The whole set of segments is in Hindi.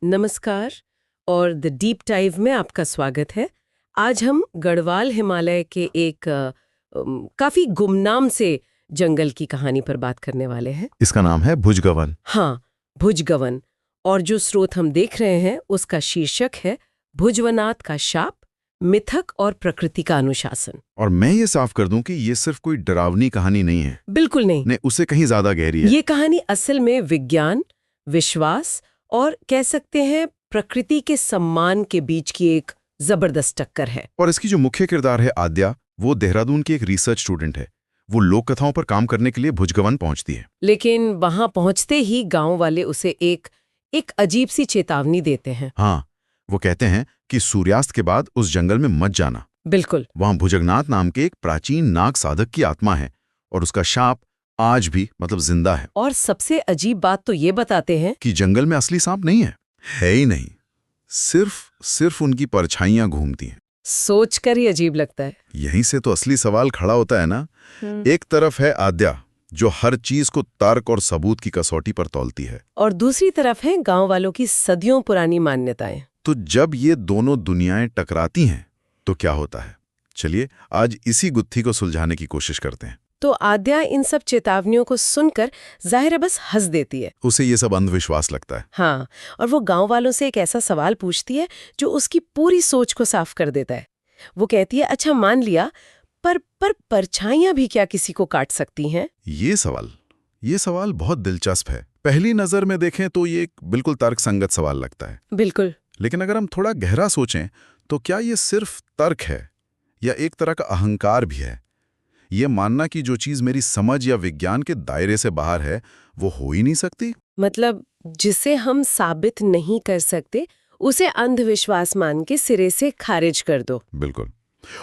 नमस्कार और द डीप डाइव में आपका स्वागत है। आज हम गढ़वाल हिमालय के एक काफी गुमनाम से जंगल की कहानी पर बात करने वाले हैं। इसका नाम है भुजगवन। हाँ, भुजगवन। और जो स्रोत हम देख रहे हैं उसका शीर्षक है भुजवनाथ का शाप, मिथक और प्रकृति का अनुशासन। और मैं ये साफ कर दूं कि ये सिर्फ कोई डरावनी कहानी नहीं है। बिल्कुल नहीं। ने उससे कहीं ज्यादा गहरी है। ये कहानी असल में विज्ञान, विश्वास और कह सकते हैं प्रकृति के सम्मान के बीच की एक जबरदस्त टक्कर है। और इसकी जो मुख्य किरदार है आद्या, वो देहरादून की एक रिसर्च स्टूडेंट है। वो लोक कथाओं पर काम करने के लिए भुजगवन पहुंचती है। लेकिन वहां पहुंचते ही गांव वाले उसे एक अजीब सी चेतावनी देते हैं। हाँ, वो कहते हैं कि सूर्यास्त के बाद उस जंगल में मत जाना। बिल्कुल। वहां भुजगनाथ नाम के एक प्राचीन नाग साधक की आत्मा है और उसका शाप आज भी जिंदा है। और सबसे अजीब बात तो ये बताते हैं कि जंगल में असली सांप नहीं है ही नहीं, सिर्फ उनकी परछाइयां घूमती हैं। सोचकर ही अजीब लगता है। यहीं से तो असली सवाल खड़ा होता है ना। एक तरफ है आद्या जो हर चीज को तर्क और सबूत की कसौटी पर तौलती है, और दूसरी तरफ है गांव वालों की सदियों पुरानी मान्यताएं। तो जब ये दोनों दुनियाएं टकराती हैं तो क्या होता है? चलिए आज इसी गुत्थी को सुलझाने की कोशिश करते हैं। तो आद्या इन सब चेतावनियों को सुनकर जाहिर है बस हंस देती है। उसे ये सब अंधविश्वास लगता है। हाँ, और वो गांव वालों से एक ऐसा सवाल पूछती है जो उसकी पूरी सोच को साफ कर देता है। वो कहती है, अच्छा मान लिया, पर परछाइयां भी क्या किसी को काट सकती हैं? ये सवाल बहुत दिलचस्प है। पहली नजर में देखें तो ये एक बिल्कुल तर्कसंगत सवाल लगता है। बिल्कुल। लेकिन अगर हम थोड़ा गहरा सोचें तो क्या ये सिर्फ तर्क है या एक तरह का अहंकार भी है? ये मानना कि जो चीज मेरी समझ या विज्ञान के दायरे से बाहर है वो हो ही नहीं सकती। मतलब जिसे हम साबित नहीं कर सकते उसे अंधविश्वास मान के सिरे से खारिज कर दो। बिल्कुल।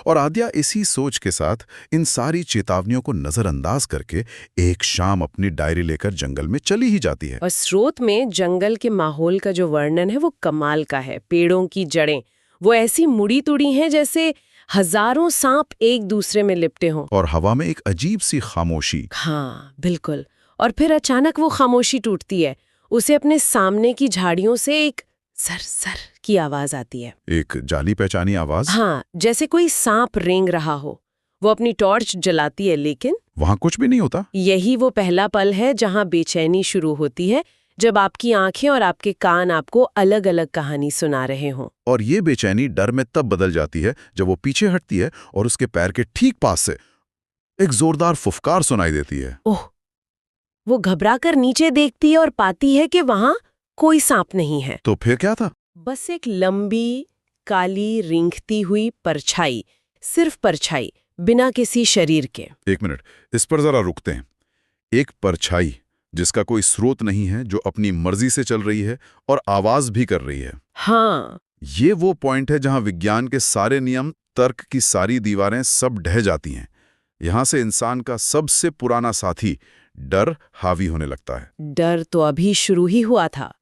और आद्या इसी सोच के साथ इन सारी चेतावनियों को नजरअंदाज करके एक शाम अपनी डायरी लेकर जंगल में चली ही जाती है। और स्रोत में जंगल के माहौल का जो वर्णन है वो कमाल का है। पेड़ों की जड़ें वो ऐसी मुड़ी तुड़ी हैं जैसे हजारों सांप एक दूसरे में लिपटे हों। और हवा में एक अजीब सी खामोशी। हाँ बिल्कुल। और फिर अचानक वो खामोशी टूटती है। उसे अपने सामने की झाड़ियों से एक सर सर की आवाज आती है। एक जानी पहचानी आवाज। हाँ, जैसे कोई सांप रेंग रहा हो। वो अपनी टॉर्च जलाती है लेकिन वहां कुछ भी नहीं होता। यही वो पहला पल है जहां बेचैनी शुरू होती है, जब आपकी आंखें और आपके कान आपको अलग अलग कहानी सुना रहे हों। और ये बेचैनी डर में तब बदल जाती है जब वो पीछे हटती है और उसके पैर के ठीक पास से एक जोरदार फुफकार सुनाई देती है। ओह! वो घबराकर नीचे देखती है और पाती है कि वहां कोई सांप नहीं है। तो फिर क्या था? बस एक लंबी, काली, रेंगती हुई परछाई, सिर्फ परछाई, बिना किसी शरीर के। एक मिनट, इस पर जरा रुकते हैं। एक परछाई जिसका कोई स्रोत नहीं है, जो अपनी मर्जी से चल रही है और आवाज भी कर रही है। हाँ, ये वो पॉइंट है जहां विज्ञान के सारे नियम, तर्क की सारी दीवारें सब ढह जाती हैं। यहां से इंसान का सबसे पुराना साथी डर हावी होने लगता है। डर तो अभी शुरू ही हुआ था।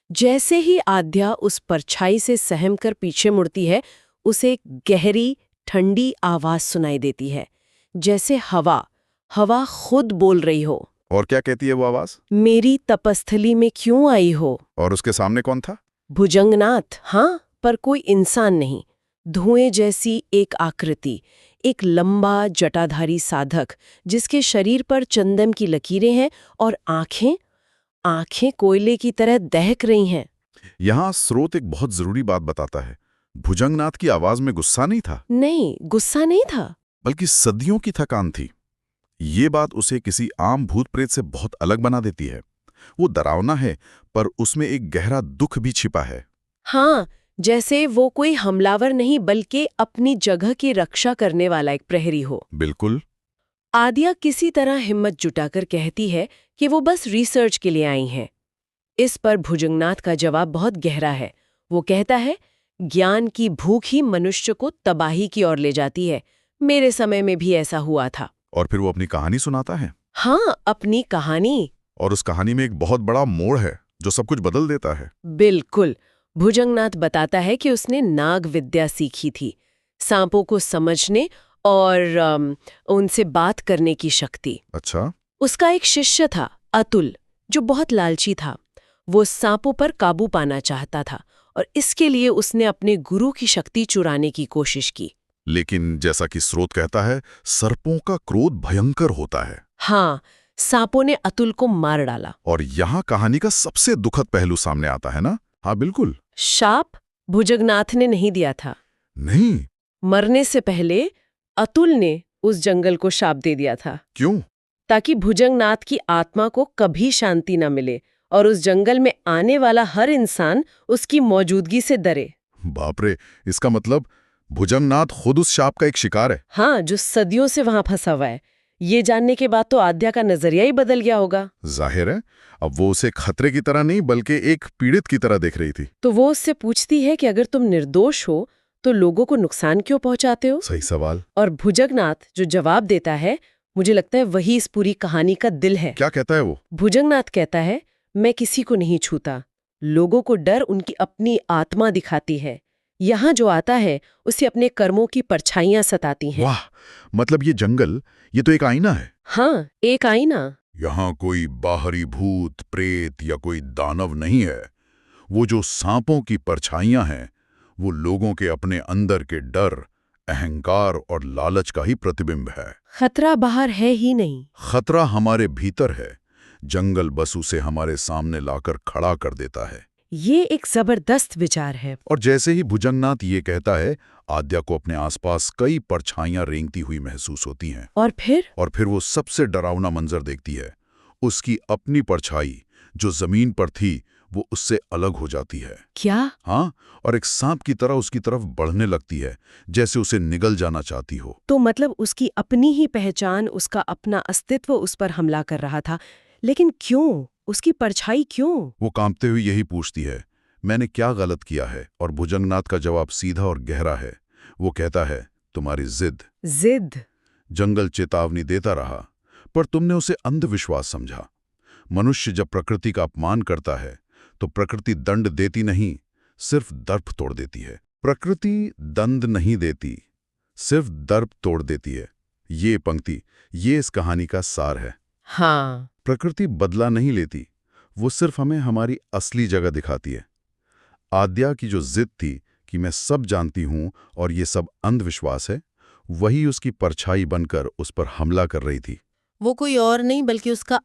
जैसे ही आद्या उस परछाई से सहमकर पीछे मुड़ती है, उसे एक गहरी, ठंडी आवाज सुनाई देती है, जैसे हवा खुद बोल रही हो। और क्या कहती है वो आवाज? मेरी तपस्थली में क्यों आई हो? और उसके सामने कौन था? भुजंगनाथ। हाँ, पर कोई इंसान नहीं। धुएं जैसी एक आकृति, एक लंबा जटाधारी साधक जिसके शरीर पर चंदन की लकीरें हैं और आंखें कोयले की तरह दहक रही हैं। यहां स्रोत एक बहुत जरूरी बात बताता है। भुजंगनाथ की आवाज में गुस्सा नहीं था। नहीं, गुस्सा नहीं था, बल्कि सदियों की थकान थी। ये बात उसे किसी आम भूत प्रेत से बहुत अलग बना देती है। वो डरावना है, पर उसमें एक गहरा दुख भी छिपा है। हाँ, जैसे वो कोई हमलावर नहीं बल्कि अपनी जगह की रक्षा करने वाला एक प्रहरी हो। बिल्कुल। आद्या किसी तरह हिम्मत जुटाकर कहती है कि वो बस रिसर्च के लिए आई हैं। इस पर भुजंगनाथ का जवाब बहुत गहरा है। वो कहता है, ज्ञान की भूख ही मनुष्य को तबाही की ओर ले जाती है। मेरे समय में भी ऐसा हुआ था। और फिर वो अपनी कहानी सुनाता है। हाँ, अपनी कहानी। और उस कहानी में एक बहुत बड़ा मोड़ है जो सब कुछ बदल देता है। बिल्कुल। भुजंगनाथ बताता है कि उसने नाग विद्या सीखी थी, सांपों को समझने और उनसे बात करने की शक्ति। अच्छा। उसका एक शिष्य था, अतुल, जो बहुत लालची था। वो सांपों पर काबू पाना चाहता था और इसके लिए उसने अपने गुरु की शक्ति चुराने की कोशिश की। लेकिन जैसा कि स्रोत कहता है, सर्पों का क्रोध भयंकर होता है। हाँ, सांपों ने अतुल को मार डाला। और यहाँ कहानी का सबसे दुखद पहलू सामने आता है ना? हाँ बिल्कुल। शाप भुजंगनाथ ने नहीं दिया था। नहीं। मरने से पहले अतुल ने उस जंगल को शाप दे दिया था। क्यों? ताकि भुजंगनाथ की आत्मा को कभी शांति न मिले और उस जंगल में आने वाला हर इंसान उसकी मौजूदगी से डरे। बाप रे, इसका मतलब भुजंगनाथ खुद उस शाप का एक शिकार है। हाँ, जो सदियों से वहां फंसा हुआ है। ये जानने के बाद तो आद्या का नजरिया ही बदल गया होगा। जाहिर है, अब वो उसे खतरे की तरह नहीं बल्कि एक पीड़ित की तरह देख रही थी। तो वो उससे पूछती है कि अगर तुम निर्दोष हो तो लोगों को नुकसान क्यों पहुंचाते हो? सही सवाल। और भुजंगनाथ जो जवाब देता है, मुझे लगता है वही इस पूरी कहानी का दिल है। क्या कहता है वो? भुजंगनाथ कहता है, मैं किसी को नहीं छूता। लोगों को डर उनकी अपनी आत्मा दिखाती है। यहाँ जो आता है उसे अपने कर्मों की परछाइयां सताती हैं। वाह, मतलब ये जंगल, ये तो एक आईना है। हाँ, एक आईना। यहाँ कोई बाहरी भूत प्रेत या कोई दानव नहीं है। वो जो सांपों की परछाइयां हैं, वो लोगों के अपने अंदर के डर, अहंकार और लालच का ही प्रतिबिंब है। खतरा बाहर है ही नहीं। खतरा हमारे भीतर है। जंगल बस उसे हमारे सामने लाकर खड़ा कर देता है। ये एक जबरदस्त विचार है। और जैसे ही भुजंगनाथ ये कहता है, आद्या को अपने आसपास कई परछाइयां रेंगती हुई महसूस होती हैं। और फिर वो सबसे डरावना मंजर देखती है। उसकी अपनी परछाई जो जमीन पर थी, वो उससे अलग हो जाती है। क्या? हाँ, और एक सांप की तरह उसकी तरफ बढ़ने लगती है, जैसे उसे निगल जाना चाहती हो। तो मतलब उसकी अपनी ही पहचान, उसका अपना अस्तित्व उस पर हमला कर रहा था। लेकिन क्यों? उसकी परछाई क्यों? वो कांपते हुए यही पूछती है, मैंने क्या गलत किया है? और भुजंगनाथ का जवाब सीधा और गहरा है। वो कहता है, तुम्हारी जिद। जंगल चेतावनी देता रहा, पर तुमने उसे अंधविश्वास समझा। मनुष्य जब प्रकृति का अपमान करता है तो प्रकृति दंड देती नहीं, सिर्फ दर्प तोड़ देती है। प्रकृति दंड नहीं देती, सिर्फ दर्प तोड़ देती है। ये पंक्ति, ये इस कहानी का सार है। हाँ, प्रकृति बदला नहीं लेती, वो सिर्फ हमें हमारी असली जगह दिखाती है। आद्या की जो जिद थी कि मैं सब जानती हूं और ये सब अंधविश्वास है, वही उसकी परछाई बनकर उस पर हमला कर रही थी। वो कोई और नहीं बल्कि उसका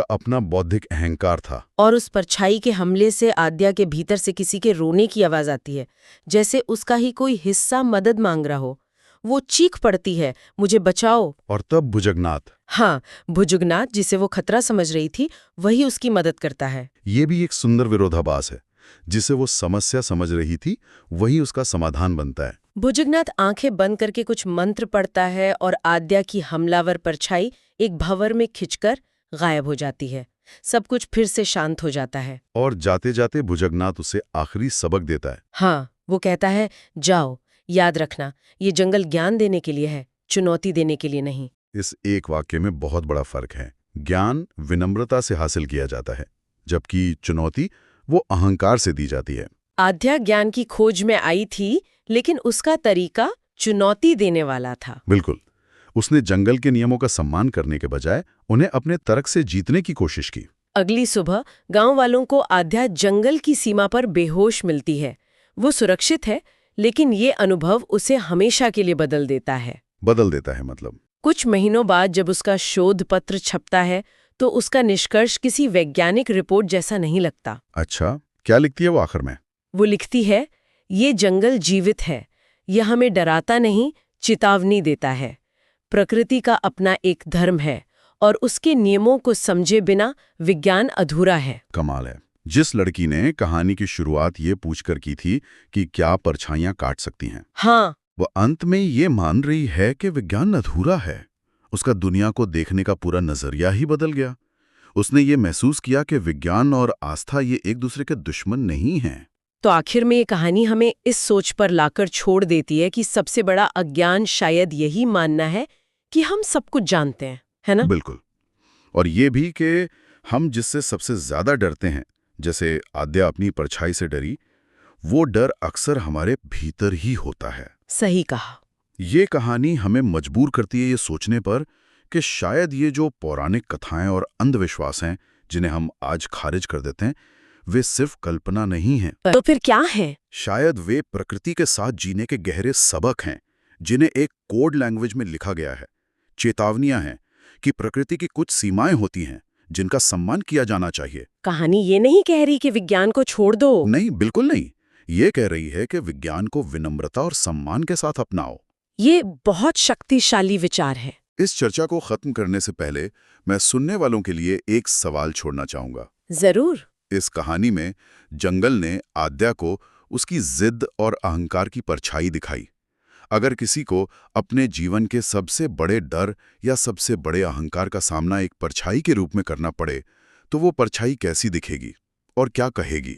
अपना बौद्धिक अहंकार था। और उस परछाई के हमले से आद्या के भीतर से किसी के रोने की आवाज आती है, जैसे उसका ही कोई हिस्सा मदद मांग रहा हो। वो चीख पड़ती है, मुझे बचाओ। और तब भुजंगनाथ, हाँ, भुजंगनाथ जिसे वो खतरा समझ रही थी, वही उसकी मदद करता है। ये भी एक सुंदर विरोधाभास है। जिसे वो समस्या समझ रही थी, वही उसका समाधान बनता है। भुजंगनाथ आंखें बंद करके कुछ मंत्र पढ़ता है और आद्या की हमलावर परछाई एक भंवर में खिंचकर गायब हो जाती है। सब कुछ फिर से शांत हो जाता है। और जाते जाते भुजंगनाथ उसे आखिरी सबक देता है। हाँ, वो कहता है, जाओ, याद रखना, ये जंगल ज्ञान देने के लिए है, चुनौती देने के लिए नहीं। इस एक वाक्य में बहुत बड़ा फर्क है। ज्ञान विनम्रता से हासिल किया जाता है, जबकि चुनौती वो अहंकार से दी जाती है। आद्या ज्ञान की खोज में आई थी, लेकिन उसका तरीका चुनौती देने वाला था। बिल्कुल, उसने जंगल के नियमों का सम्मान करने के बजाय उन्हें अपने तर्क से जीतने की कोशिश की। अगली सुबह गांव वालों को आद्या जंगल की सीमा पर बेहोश मिलती है। वो सुरक्षित है, लेकिन ये अनुभव उसे हमेशा के लिए बदल देता है। मतलब कुछ महीनों बाद जब उसका शोध पत्र छपता है तो उसका निष्कर्ष किसी वैज्ञानिक रिपोर्ट जैसा नहीं लगता। अच्छा, क्या लिखती है वो आखिर में? वो लिखती है, ये जंगल जीवित है, यह हमें डराता नहीं, चेतावनी देता है। प्रकृति का अपना एक धर्म है और उसके नियमों को समझे बिना विज्ञान अधूरा है। कमाल है। जिस लड़की ने कहानी की शुरुआत ये पूछकर की थी कि क्या परछाइयां काट सकती हैं, हाँ, वो अंत में ये मान रही है कि विज्ञान अधूरा है। उसका दुनिया को देखने का पूरा नजरिया ही बदल गया। उसने ये महसूस किया कि विज्ञान और आस्था ये एक दूसरे के दुश्मन नहीं हैं। तो आखिर में ये कहानी हमें इस सोच पर लाकर छोड़ देती है कि सबसे बड़ा अज्ञान शायद यही मानना है कि हम सब कुछ जानते हैं, है ना? बिल्कुल। और ये भी कि हम जिससे सबसे ज्यादा डरते हैं, जैसे आद्या अपनी परछाई से डरी, वो डर अक्सर हमारे भीतर ही होता है। सही कहा। ये कहानी हमें मजबूर करती है ये सोचने पर कि शायद ये जो पौराणिक कथाएं और अंधविश्वास हैं, जिन्हें हम आज खारिज कर देते हैं, वे सिर्फ कल्पना नहीं हैं। तो फिर क्या है? शायद वे प्रकृति के साथ जीने के गहरे सबक हैं, जिन्हें एक कोड लैंग्वेज में लिखा गया है। चेतावनियां हैं कि प्रकृति की कुछ सीमाएं होती हैं जिनका सम्मान किया जाना चाहिए। कहानी ये नहीं कह रही कि विज्ञान को छोड़ दो। नहीं, बिल्कुल नहीं। ये कह रही है कि विज्ञान को विनम्रता और सम्मान के साथ अपनाओ। ये बहुत शक्तिशाली विचार है। इस चर्चा को खत्म करने से पहले मैं सुनने वालों के लिए एक सवाल छोड़ना चाहूंगा। जरूर। इस कहानी में जंगल ने आद्या को उसकी जिद और अहंकार की परछाई दिखाई। अगर किसी को अपने जीवन के सबसे बड़े डर या सबसे बड़े अहंकार का सामना एक परछाई के रूप में करना पड़े, तो वो परछाई कैसी दिखेगी और क्या कहेगी?